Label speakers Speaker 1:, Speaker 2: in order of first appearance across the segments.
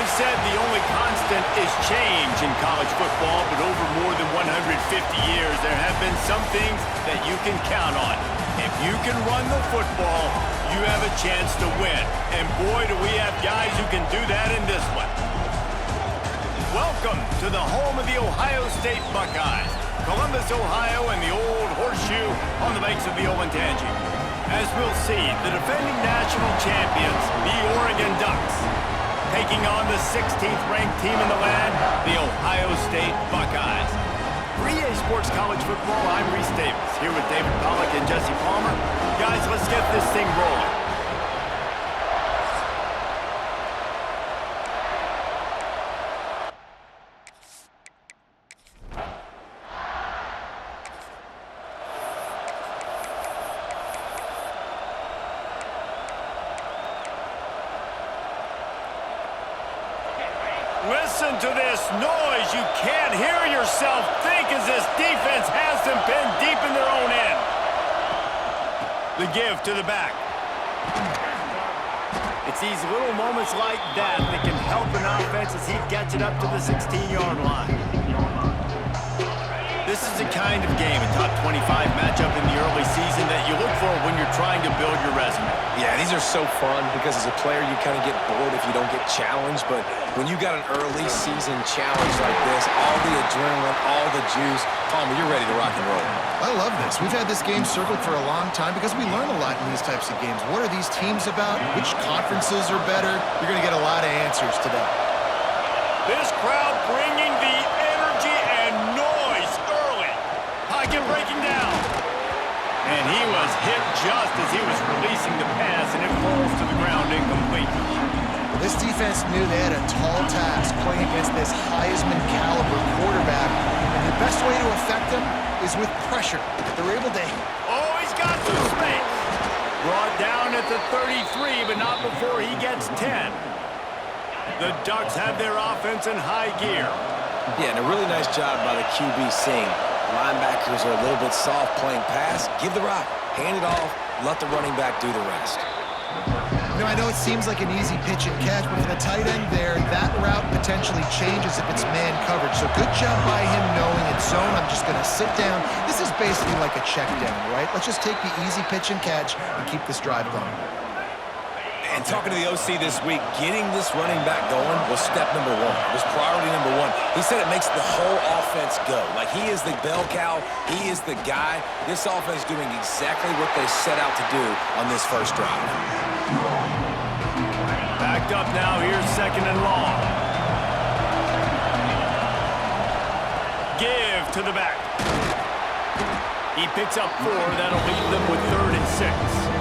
Speaker 1: always said the only constant is change in college football, but over more than 150 years, there have been some things that you can count on. If you can run the football, you have a chance to win. And boy, do we have guys who can do that in this one. Welcome to the home of the Ohio State Buckeyes, Columbus, Ohio, and the old horseshoe on the banks of the Olentangy. As we'll see, the defending national champions, the Oregon Ducks, taking on the 16th ranked team in the land, the Ohio State Buckeyes. For EA Sports College Football, I'm Reese Davis, here with David Pollack and Jesse Palmer. Guys, let's get this thing rolling. Listen to this noise. You can't hear yourself think as this defense has them pinned deep in their own end. The give to the back. It's these little moments like that that can help an offense as he gets it up to the 16-yard line. This is the kind of game, a top 25 matchup in the early season, that you look for when you're trying to build your resume.
Speaker 2: Yeah, these are so fun because as a player, you kind of get bored if you don't get challenged. But when you got an early season challenge like this, all the adrenaline, all the juice, Palmer, you're ready to rock and roll.
Speaker 3: I love this. We've had this game circled for a long time because we learn a lot in these types of games. What are these teams about? Which conferences are better? You're going to get a lot of answers today.
Speaker 1: This crowd bringing the energy and noise early. Pocket breaking down. And he was hit just as he was releasing the pass, and it falls to the ground incomplete.
Speaker 3: This defense knew they had a tall task playing against this Heisman caliber quarterback, and the best way to affect him is with pressure. They're able to...
Speaker 1: Oh, he's got some space. Brought down at the 33, but not before he gets 10. The Ducks have their offense in high gear.
Speaker 2: Yeah, and a really nice job by the QB seeing. Linebackers are a little bit soft playing pass. Give the rock, hand it off, let the running back do the rest.
Speaker 3: You know, I know it seems like an easy pitch and catch, but for the tight end there, that route potentially changes if it's man coverage. So good job by him knowing it's zone. I'm just going to sit down. This is basically like a check down, right? Let's just take the easy pitch and catch and keep this drive going.
Speaker 2: And talking to the OC this week, getting this running back going was step number one. It was priority number one. He said it makes the whole offense go. Like, he is the bell cow. He is the guy. This offense is doing exactly what they set out to do on this first drive.
Speaker 1: Backed up now. Here's second and long. Give to the back. He picks up 4. That'll leave them with 3rd and 6.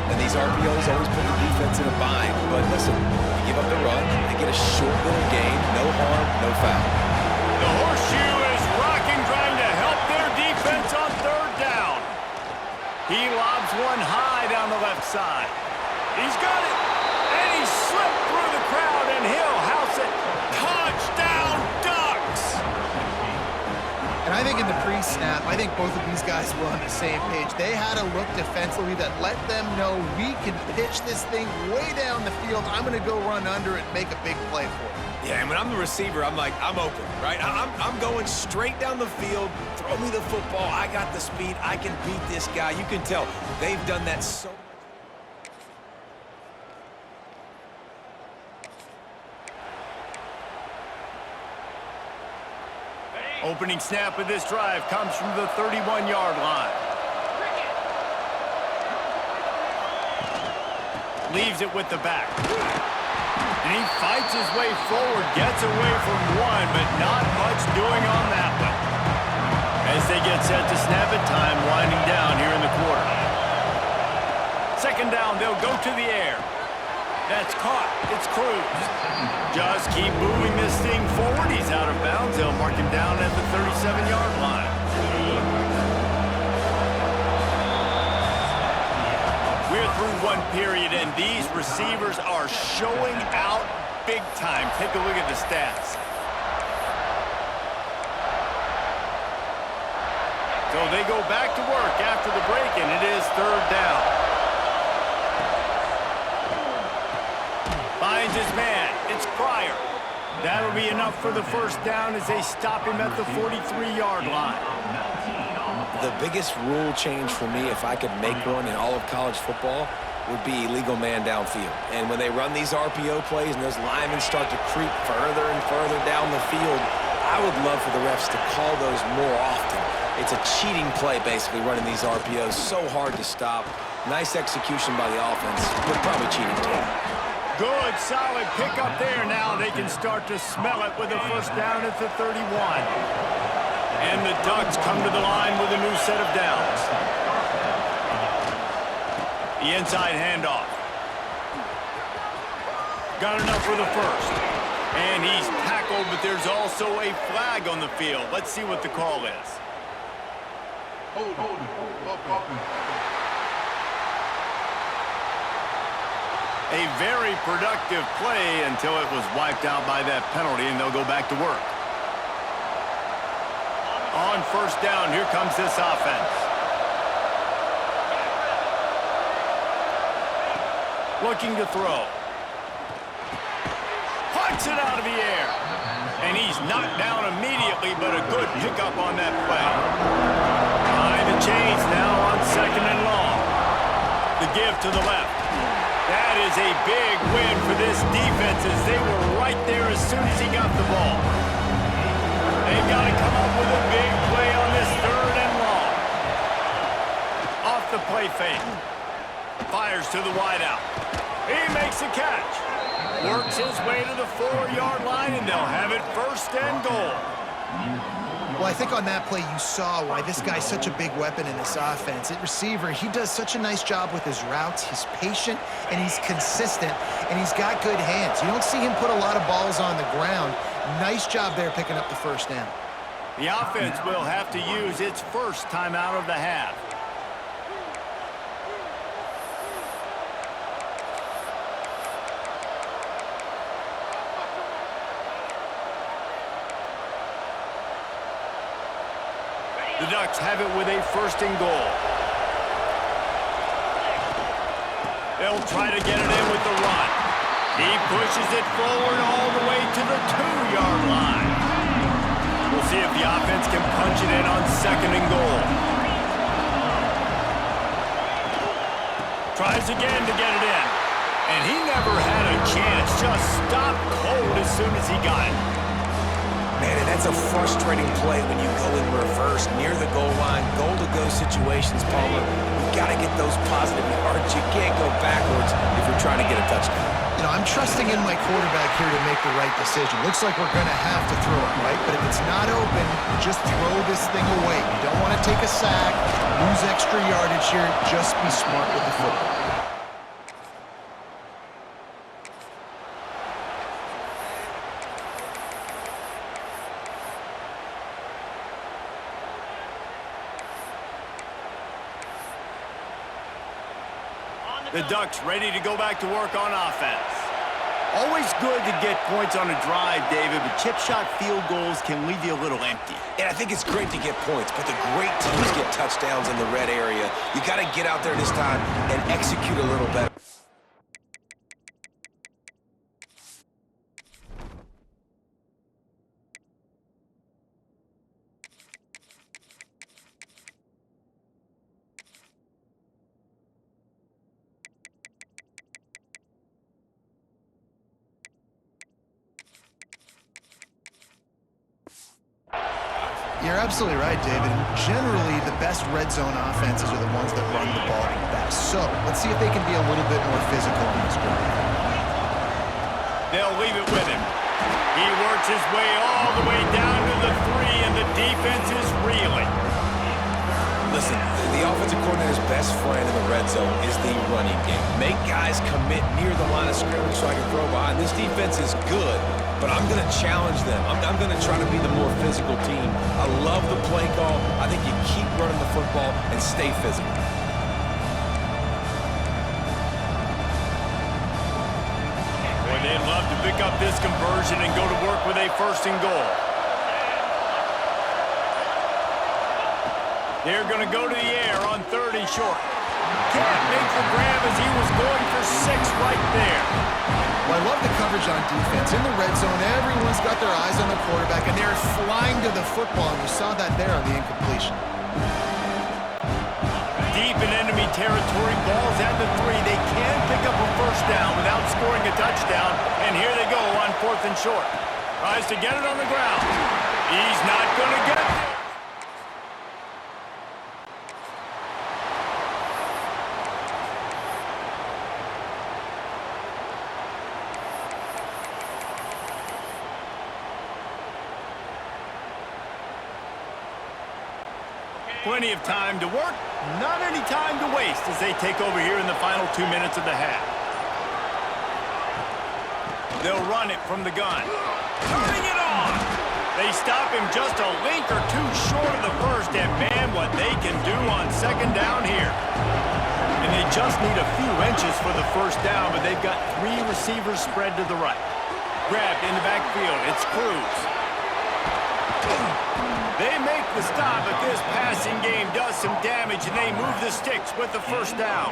Speaker 2: And these RPOs always put the defense in a bind. But listen, you give up the run, they get a short little gain, no harm, no foul.
Speaker 1: The horseshoe is rocking, trying to help their defense on 3rd down. He lobs one high down the left side. He's got it. And he slipped through the crowd, and he'll house it. Touchdown, Ducks!
Speaker 3: And I think in the pre-snap, I think both of these guys were on the same page. They had a look defensively that let them know we can pitch this thing way down the field. I'm going to go run under it and make a big play for it.
Speaker 2: Yeah, and when I'm the receiver, I'm like, I'm open, right? I'm going straight down the field. Throw me the football. I got the speed. I can beat this guy. You can tell they've done that so much.
Speaker 1: Opening snap of this drive comes from the 31-yard line. Leaves it with the back. And he fights his way forward, gets away from one, but not much doing on that one. As they get set to snap it, time winding down here in the quarter. Second down, they'll go to the air. That's caught. It's Cruz. Just keep moving this thing forward. He's out of bounds. They'll mark him down at the 37-yard line. We're through one period, and these receivers are showing out big time. Take a look at the stats. So they go back to work after the break, and it is 3rd down. Finds his man. It's Pryor. That'll be enough for the first down as they stop him at the 43-yard line.
Speaker 2: The biggest rule change for me, if I could make one in all of college football, would be illegal man downfield. And when they run these RPO plays and those linemen start to creep further and further down the field, I would love for the refs to call those more often. It's a cheating play, basically, running these RPOs. So hard to stop. Nice execution by the offense, but probably cheating too.
Speaker 1: Good, solid pickup there. Now they can start to smell it with a first down at the 31. And the Ducks come to the line with a new set of downs. The inside handoff. Got enough for the first. And he's tackled, but there's also a flag on the field. Let's see what the call is. A very productive play until it was wiped out by that penalty, and they'll go back to work. On first down, here comes this offense. Looking to throw. Punts it out of the air. And he's knocked down immediately, but a good pickup on that play. Behind the chains now on second and long. The give to the left. That is a big win for this defense as they were right there as soon as he got the ball. They've got to come up with a big play on this third and long. Off the play fake. Fires to the wideout. He makes a catch. Works his way to the 4-yard line, and they'll have it first and goal.
Speaker 3: Well, I think on that play you saw why this guy's such a big weapon in this offense. At receiver, he does such a nice job with his routes. He's patient, and he's consistent, and he's got good hands. You don't see him put a lot of balls on the ground. Nice job there picking up the first down.
Speaker 1: The offense will have to use its first timeout of the half. The Ducks have it with a first and goal. They'll try to get it in with the run. He pushes it forward all the way to the 2-yard line. We'll see if the offense can punch it in on second and goal. Tries again to get it in. And he never had a chance. Just stopped cold as soon as he got it.
Speaker 2: Man, and that's a frustrating play when you go in reverse near the goal line, goal-to-go situations, Palmer. You've got to get those positive yards. You can't go backwards if you're trying to get a touchdown.
Speaker 3: You know, I'm trusting in my quarterback here to make the right decision. Looks like we're going to have to throw it, right? But if it's not open, just throw this thing away. You don't want to take a sack, lose extra yardage here. Just be smart with the football.
Speaker 1: The Ducks ready to go back to work on offense. Always good to get points on a drive, David, but chip shot field goals can leave you a little empty.
Speaker 2: And I think it's great to get points, but the great teams get touchdowns in the red area. You got to get out there this time and execute a little better.
Speaker 3: You're absolutely right, David. Generally, the best red zone offenses are the ones that run the ball the best. So, let's see if they can be a little bit more physical in this drive.
Speaker 1: They'll leave it with him. He works his way all the way down to the 3, and the defense is reeling.
Speaker 2: Listen, the offensive coordinator's best friend in the red zone is the running game. Make guys commit near the line of scrimmage so I can throw behind. This defense is good, but I'm going to challenge them. I'm going to try to be the more physical team. I love the play call. I think you keep running the football and stay physical.
Speaker 1: Boy, they'd love to pick up this conversion and go to work with a first and goal. They're going to go to the air on 3rd and short. Can't make the grab as he was going for 6 right there.
Speaker 3: Well, I love the coverage coverage on defense. In the red zone, everyone's got their eyes on the quarterback, and they're flying to the football, and we saw that there on the incompletion.
Speaker 1: Deep in enemy territory, ball's at the 3. They can pick up a first down without scoring a touchdown, and here they go on 4th and short. Tries to get it on the ground. He's not going to get it. Plenty of time to work, not any time to waste as they take over here in the final 2 minutes of the half. They'll run it from the gun. Turning it on! They stop him just a link or two short of the first, and man, what they can do on 2nd down here. And they just need a few inches for the first down, but they've got 3 receivers spread to the right. Grabbed in the backfield, it's Cruz. They make the stop, but this passing game does some damage, and they move the sticks with the first down.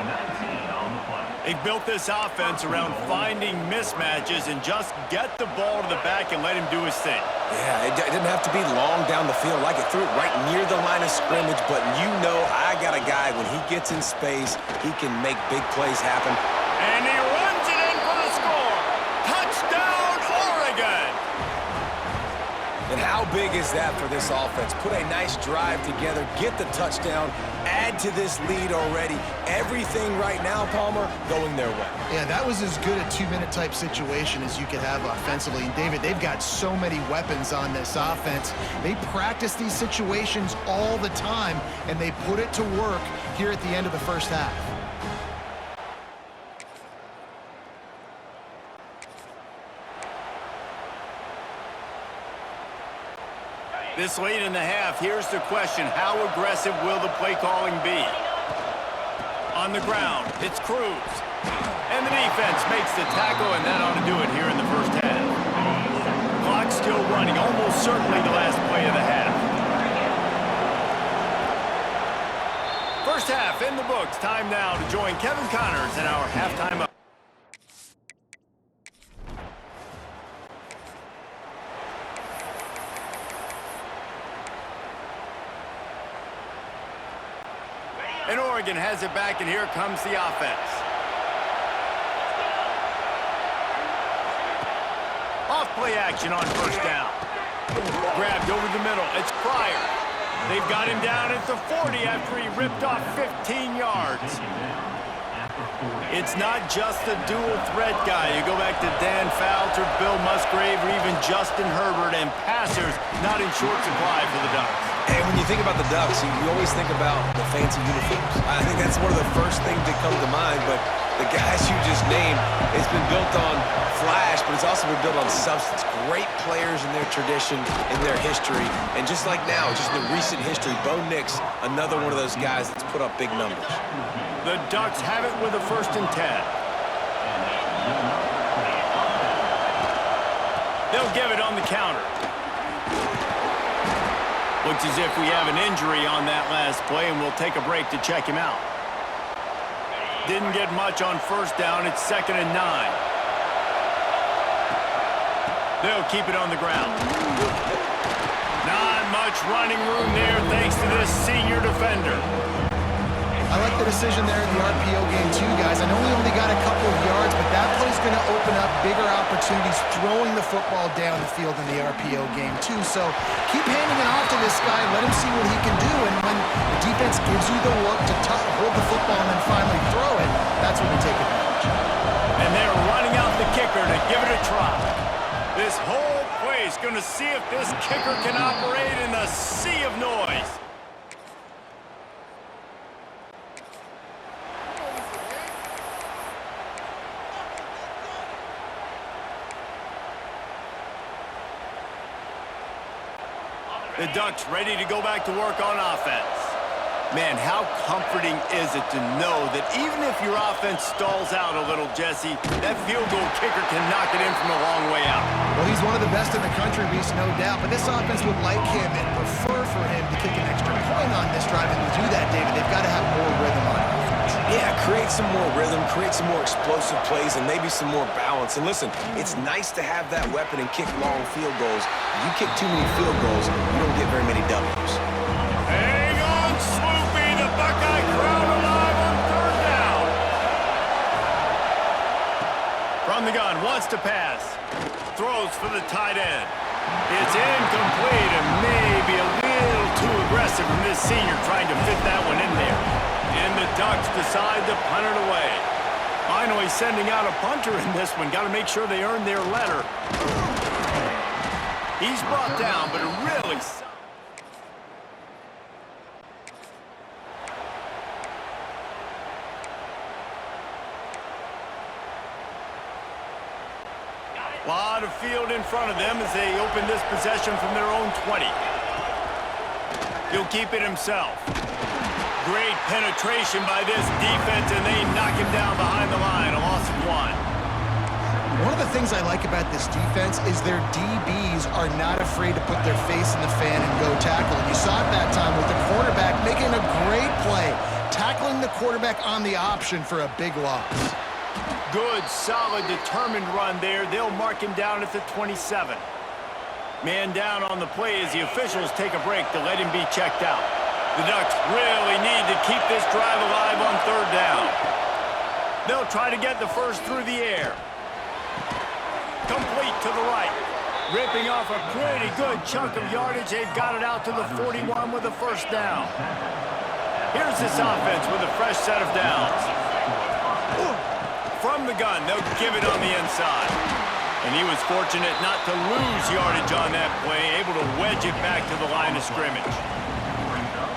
Speaker 1: They built this offense around finding mismatches and just get the ball to the back and let him do his thing.
Speaker 2: Yeah, it didn't have to be long down the field. Like it threw it right near the line of scrimmage, but you know I got a guy, when he gets in space, he can make big plays happen.
Speaker 1: And he runs it in for the score. Touchdown, Oregon!
Speaker 2: And how big is that for this offense? Put a nice drive together, get the touchdown, add to this lead already. Everything right now, Palmer, going their way.
Speaker 3: Yeah, that was as good a 2-minute type situation as you could have offensively. And David, they've got so many weapons on this offense. They practice these situations all the time, and they put it to work here at the end of the first half.
Speaker 1: This late in the half, here's the question. How aggressive will the play calling be? On the ground, it's Cruz. And the defense makes the tackle, and that ought to do it here in the first half. Clock still running, almost certainly the last play of the half. First half in the books. Time now to join Kevin Connors in our halftime up. And Oregon has it back, and here comes the offense. Off play action on first down. Grabbed over the middle. It's Pryor. They've got him down at the 40 after he ripped off 15 yards. It's not just a dual threat guy. You go back to Dan Fouts or Bill Musgrave or even Justin Herbert, and passers not in short supply for the Ducks.
Speaker 2: And when you think about the Ducks, you always think about the fancy uniforms. I think that's one of the first things that come to mind, but the guys you just named, it's been built on flash, but it's also been built on substance. Great players in their tradition, in their history, and just like now, just in the recent history, Bo Nix, another one of those guys that's put up big numbers.
Speaker 1: The Ducks have it with a 1st and 10. They'll give it on the counter. Looks as if we have an injury on that last play, and we'll take a break to check him out. Didn't get much on first down. It's 2nd and 9. They'll keep it on the ground. Not much running room there thanks to this senior defender.
Speaker 3: I like the decision there in the RPO game too, guys. I know we only got a couple of yards, but that play's going to open up bigger opportunities throwing the football down the field in the RPO game too. So keep handing it off to this guy, let him see what he can do, and when the defense gives you the look to hold the football and then finally throw it, that's when you take advantage.
Speaker 1: And they're running out the kicker to give it a try. This whole play is going to see if this kicker can operate in the sea of noise. The Ducks ready to go back to work on offense. Man, how comforting is it to know that even if your offense stalls out a little, Jesse, that field goal kicker can knock it in from a long way out.
Speaker 3: Well, he's one of the best in the country, Reese, no doubt, but this offense would like him and prefer for him to kick an extra point on this drive, and to do that, David, they've got to have more rhythm on offense.
Speaker 2: Yeah, create some more rhythm, create some more explosive plays, and maybe some more balance. And listen, it's nice to have that weapon and kick long field goals. If you kick too many field goals, you don't get very many W's.
Speaker 1: Hang on, Sloopy. The Buckeye crowd alive on third down. From the gun, wants to pass. Throws for the tight end. It's incomplete and maybe a little too aggressive from this senior trying to fit that one in there. And the Ducks decide to punt it away. Finally sending out a punter in this one. Got to make sure they earn their letter. He's brought down, but it really... Lot of field in front of them as they open this possession from their own 20. He'll keep it himself. Great penetration by this defense, and they knock him down behind the line. A loss of 1.
Speaker 3: One of the things I like about this defense is their DBs are not afraid to put their face in the fan and go tackle. And you saw it that time with the quarterback making a great play, tackling the quarterback on the option for a big loss.
Speaker 1: Good, solid, determined run there. They'll mark him down at the 27. Man down on the play as the officials take a break to let him be checked out. The Ducks really need to keep this drive alive on third down. They'll try to get the first through the air. Complete to the right. Ripping off a pretty good chunk of yardage. They've got it out to the 41 with a first down. Here's this offense with a fresh set of downs. From the gun, they'll give it on the inside. And he was fortunate not to lose yardage on that play, able to wedge it back to the line of scrimmage.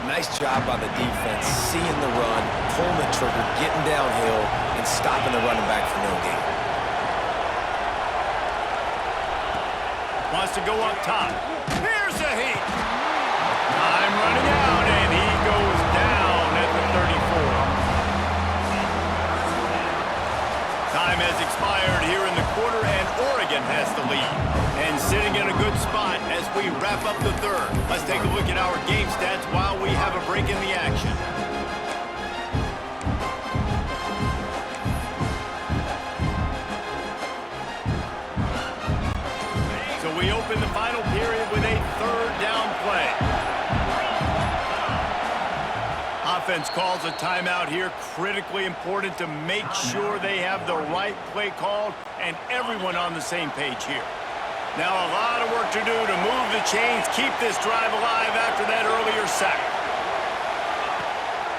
Speaker 2: Nice job by the defense, seeing the run, pulling the trigger, getting downhill, and stopping the running back for no gain.
Speaker 1: Wants to go up top. Here's the heat. Time running out, and he goes down at the 34. Time has expired here in the quarter, and Oregon has the lead. And sitting in a good spot as we wrap up the third. Let's take a look at our game stats while we have a break in the action. So we open the final period with a third down play. Offense calls a timeout here. Critically important to make sure they have the right play called and everyone on the same page here. Now a lot of work to do to move the chains, keep this drive alive after that earlier sack.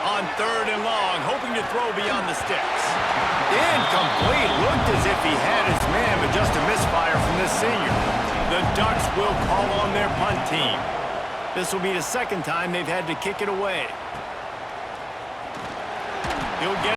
Speaker 1: On third and long, hoping to throw beyond the sticks. Incomplete. Looked as if he had his man, but just a misfire from this senior. The Ducks will call on their punt team. This will be the second time they've had to kick it away. He'll get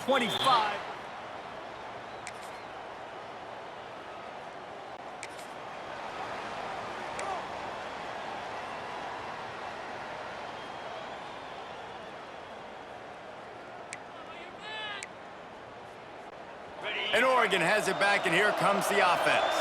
Speaker 1: $25. And Oregon has it back, and here comes the offense.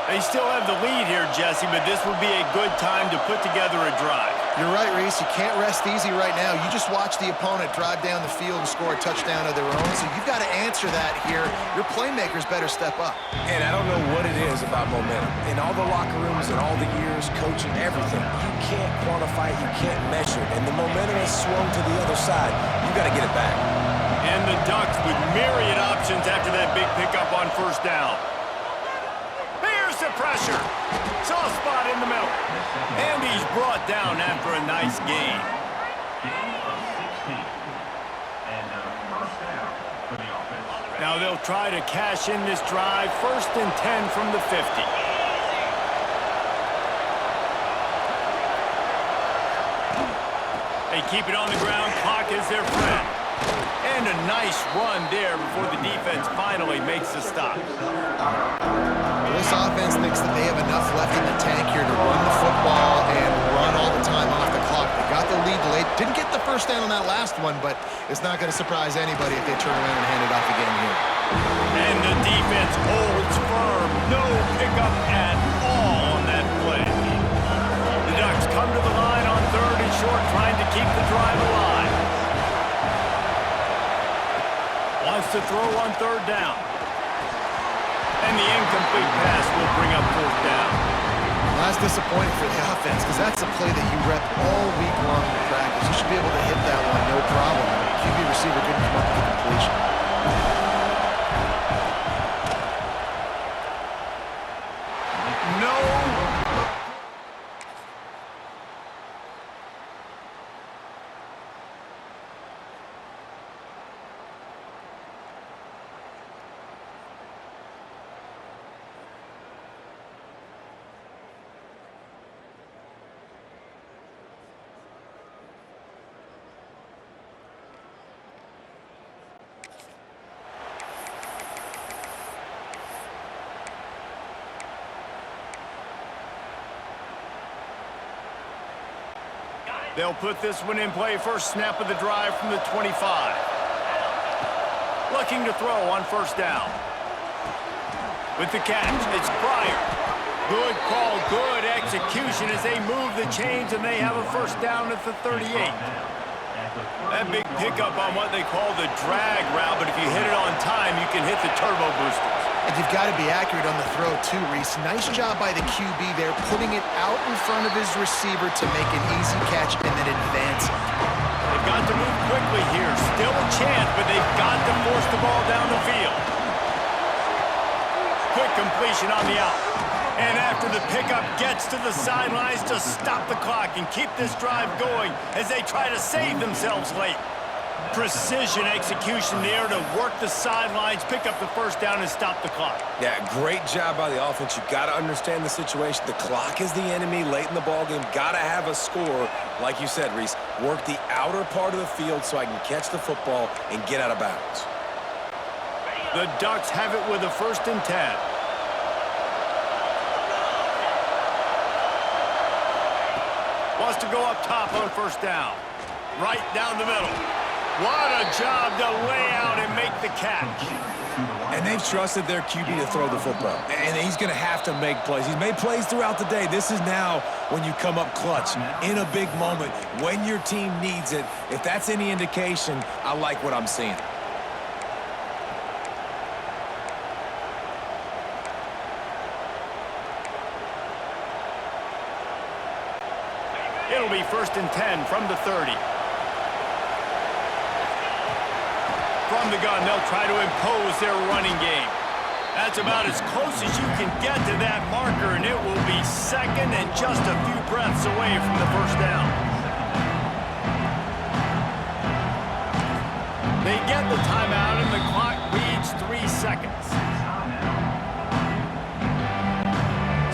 Speaker 1: They still have the lead here, Jesse, but this would be a good time to put together a drive.
Speaker 3: You're right, Reese. You can't rest easy right now. You just watch the opponent drive down the field and score a touchdown of their own, so you've got to answer that here. Your playmakers better step up.
Speaker 2: And I don't know what it is about momentum. In all the locker rooms and all the years, coaching, everything, you can't quantify it, you can't measure it. And the momentum has swung to the other side. You got to get it back.
Speaker 1: And the Ducks with myriad options after that big pickup on first down. Here's the pressure. Soft spot in the middle. And he's brought down after a nice gain. Now they'll try to cash in this drive. 1st and 10 from the 50. They keep it on the ground. Clock is their friend. And a nice run there before the defense finally makes the stop.
Speaker 3: This offense thinks that they have enough left in the tank here to run the football and run all the time off the clock. They got the lead late. Didn't get the first down on that last one, but it's not going to surprise anybody if they turn around and hand it off again here.
Speaker 1: And the defense holds firm. No pickup at all on that play. The Ducks come to the line on 3rd and short, trying to keep the drive alive. Wants to throw on 3rd down. And the incomplete pass will bring up 4th down.
Speaker 3: Well, that's disappointing for the offense because that's a play that you rep all week long in practice. You should be able to hit that one no problem. The QB receiver couldn't come up with the completion.
Speaker 1: No. They'll put this one in play. First snap of the drive from the 25. Looking to throw on 1st down. With the catch, it's Pryor. Good call, good execution as they move the chains and they have a 1st down at the 38. That big pickup on what they call the drag route, but if you hit it on time, you can hit the turbo boosters.
Speaker 3: And you've got to be accurate on the throw, too, Reese. Nice job by the QB there, putting it out in front of his receiver to make an easy catch and then advance.
Speaker 1: They've got to move quickly here. Still a chance, but they've got to force the ball down the field. Quick completion on the out. And after the pickup gets to the sidelines to stop the clock and keep this drive going as they try to save themselves late. Precision execution there to work the sidelines, pick up the 1st down, and stop the clock.
Speaker 2: Yeah, great job by the offense. You've got to understand the situation. The clock is the enemy late in the ballgame. Got to have a score. Like you said, Reese, work the outer part of the field so I can catch the football and get out of bounds.
Speaker 1: The Ducks have it with a 1st and 10. Wants to go up top on 1st down. Right down the middle. What a job to lay out and make the catch.
Speaker 2: And they've trusted their QB to throw the football. And he's going to have to make plays. He's made plays throughout the day. This is now when you come up clutch in a big moment when your team needs it. If that's any indication, I like what I'm seeing.
Speaker 1: It'll be 1st and 10 from the 30. From the gun, they'll try to impose their running game. That's about as close as you can get to that marker, and it will be 2nd and just a few breaths away from the 1st down. They get the timeout, and the clock reads 3 seconds.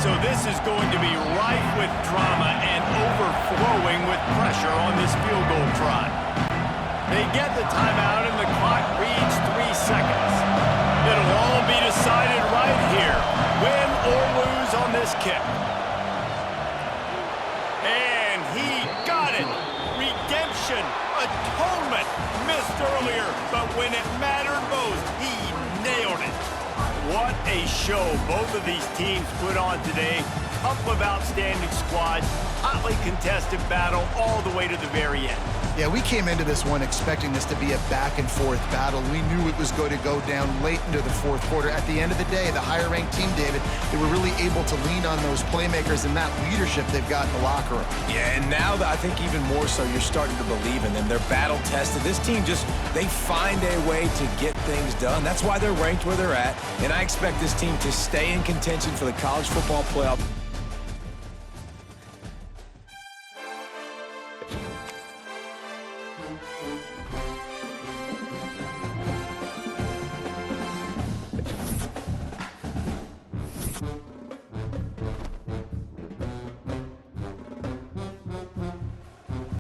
Speaker 1: So this is going to be rife with drama and overflowing with pressure on this field goal try. They get the timeout, and the clock reads 3 seconds. It'll all be decided right here, win or lose on this kick. And he got it. Redemption, atonement, missed earlier, but when it mattered most, he nailed it. What a show both of these teams put on today. Couple of outstanding squads. hotly contested battle all the way to the very end.
Speaker 3: Yeah, we came into this one expecting this to be a back-and-forth battle. We knew it was going to go down late into the fourth quarter. At the end of the day, the higher-ranked team, David, they were really able to lean on those playmakers and that leadership they've got in the locker room.
Speaker 2: Yeah, and now I think even more so, you're starting to believe in them. They're battle-tested. This team they find a way to get things done. That's why they're ranked where they're at, and I expect this team to stay in contention for the college football playoff.